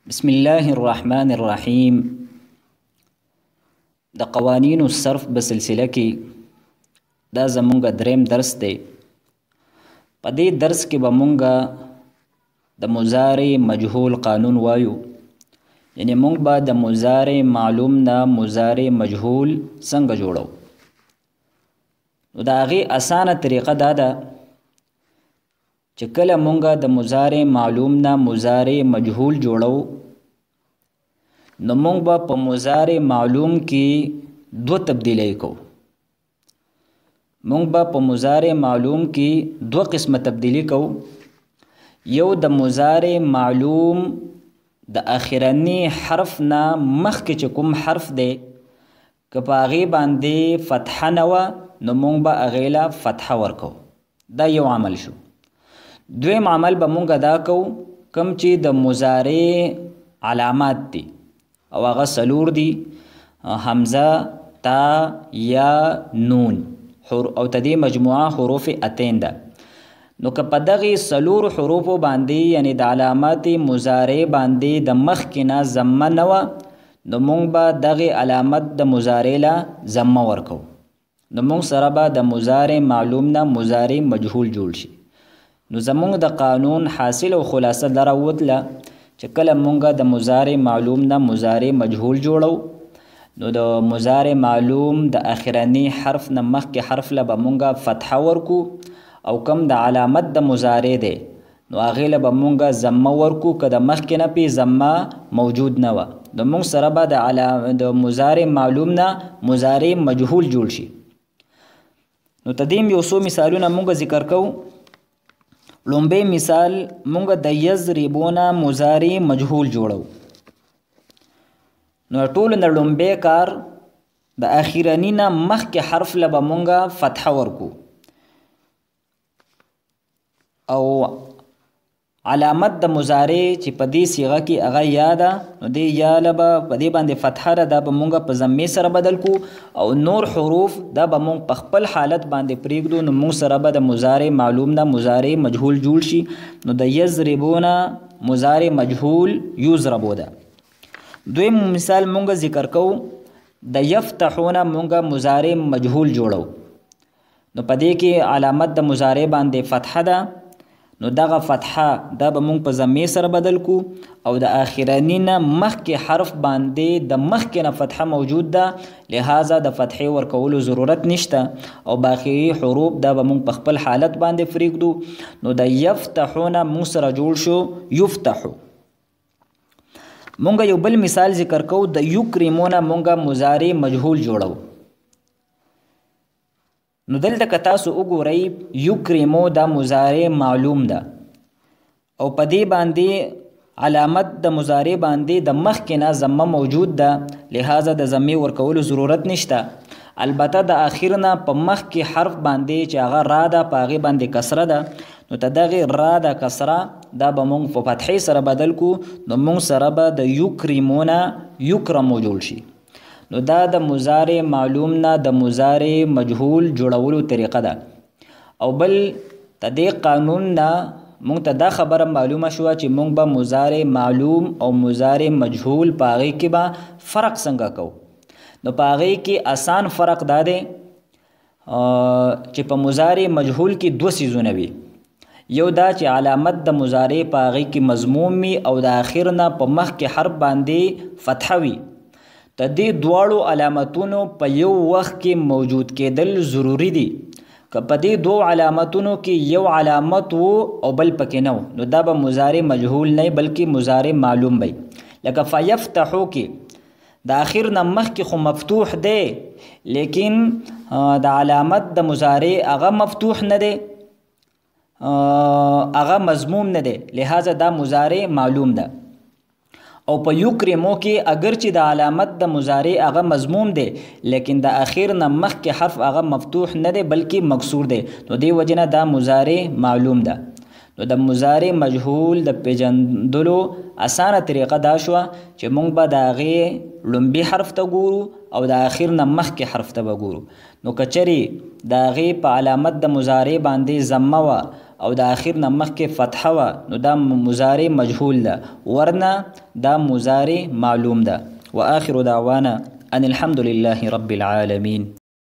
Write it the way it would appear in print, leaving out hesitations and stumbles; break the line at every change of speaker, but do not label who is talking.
بسم الله الرحمن الرحیم. د قوانینو صرف په سلسله کې دا زمونږ دریم درس دی. په دې درس کې به مونږ د مضارع مجهول قانون وایو، یعنی مونږ به د مضارع معلوم نه مضارع مجهول څنګه جوړو. نو د هغې اسانه طریقه دا ده چې کله مونږ د مضارع معلوم نه مضارع مجهول جوړو، نو مونږ به په مضارع معلوم کې دو تبدیلی کوو. مونږ به په مضارع معلوم کې دو قسمه تبدیلی کوو. یو د مضارع معلوم د اخرنی حرف نه مخکې چې کوم حرف دی که په هغې باندې فتحه نه وه نو مونږ به هغې له فتحه ورکوو. دا یو عمل شو. دویم عمل به مونږ دا کوو کوم چې د مضارع علامات دي او هغه څلور دي: حمزه، تا، یا، نون او تدې مجموعه حروف اتین ده. نو که په دغې څلورو حروفو باندې یعنی د علامات مضارع باندې د مخکې نه ضمه نه وه نو مونږ به دغې علامت د مضارع له ضمه ورکوو. نو مونږ سره به د مضارع معلوم نه مضارع مجهول جوړ شي. نو زمونږ د قانون حاصل او خلاصه دا راوتله چې کله مونږ د مضارع معلوم نه مضارع مجهول جوړو نو د مضارع معلوم د اخرنی حرف نه مخکې حرف له به مونږ فتحه ورکو او کم د علامت د مضارع دی نو هغې له به مونږ ضمه ورکو که د مخکې نه پې ضمه موجود نه وه نو مونږ سره به د مضارع معلوم نه مضارع مجهول جوړ شي. نو تدیم یو څو مثالونه مونږ ذکر کوو. لومبی مثال مونږ د یضربونه مضارع مجهول جوړو. نو ټولو نه لومبی کار د اخرني نه مخکې حرف له به مونږ فتحه ورکو او علامت د مضارع چې په دې صیغه کې هغه یا ده نو دې یا له به په دې باندې فتحه ده دا به مونږ په ضمې سره بدل کو او نور حروف دا به مونږ په خپل حالت باندې پرېږدو نو مونږ سره به د مضارع معلوم نه مضارع مجهول جوړ شي. نو د یضربونه مضارع مجهول یضربو ده. دویم مثال مونږ ذکر کوو. د یفتحونه مونږ مضارع مجهول جوړو. نو په دې کې علامت د مضارع باندې فتحه ده نو دغه فتحه دا به مونږ په ضمې سره بدل کو او د آخرني نه مخکې حرف باندې د مخکې نه فتحه موجود ده لہذا د فتحې ورکولو ضرورت نشته او باقي حروف دا به مونږ په خپل حالت باندې پرېږدو. نو د یفتحونه مونږ سره جوړ شو یفتحو. مونږ یو بل مثال ذکر کوو. د یکرمونه مونږ مضارع مجهول جوړو. نو دلته که تاسو وګورئ یکرمو دا مضارع معلوم ده او په دې باندې علامت د مضارع باندې د مخکې نه ضمه موجود ده لہذا د ضمې ورکولو ضرورت نشته. البته د آخر نه په مخکې حرف باندې چې هغه را ده په هغې باندې کسره ده نو ته دغې را د کسره دا به مونږ په فتحې سره بدل کو نو مونږ سره به د یکرمونه یکرمو جوړ شي. نو دا د مضارع معلوم نه د مضارع مجهول جوړولو طریقه ده. او بل د دې قانون نه مونږ ته دا خبره معلومه شوه چې مونږ به مضارع معلوم او مضارع مجهول په هغې کې به فرق څنګه کوو. نو په هغې کې آسان فرق دا دی چې په مضارع مجهول کې دو څیزونه وي. یو دا چې علامت د مضارع په هغې کې مضموم وي او د آخر نه په مخکې حرف باندې فتحه وي. د دې دواړو علامتونو په یو وخت کې موجود کېدل ضروری دي. که په دې دو علامتونو کې یو علامت وو او بل پکې نه و نو دا به مضارع مجهول نه بلکې مضارع معلوم وي. لکه فیفتحو کې د آخر نه مخکې خو مفتوح دی لیکن د علامت د مضارع هغه مفتوح نه دی، هغه مضموم نه دی لہذا دا مضارع معلوم ده. او په یکرمو کې اگر چې د علامت د مضارع هغه مضموم دی لیکن د آخر نه مخکې حرف هغه مفتوح نه دی بلکې مکسور دی نو دې وجې نه دا مضارع معلوم ده. نو د مضارع مجهول د پیژندلو اسانه طریقه دا شوه چې مونږ به د هغې لومبي حرف ته ګورو او د آخر نه مخکې حرف ته به ګورو. نو که چرې د هغې په علامت د مضارع باندې ضمه وه او د اخر نه مخکې فتحه وه نو دا مضارع مجهول ده، ورنه دا مضارع معلوم ده. واخر دعوانا ان الحمد لله رب العالمين.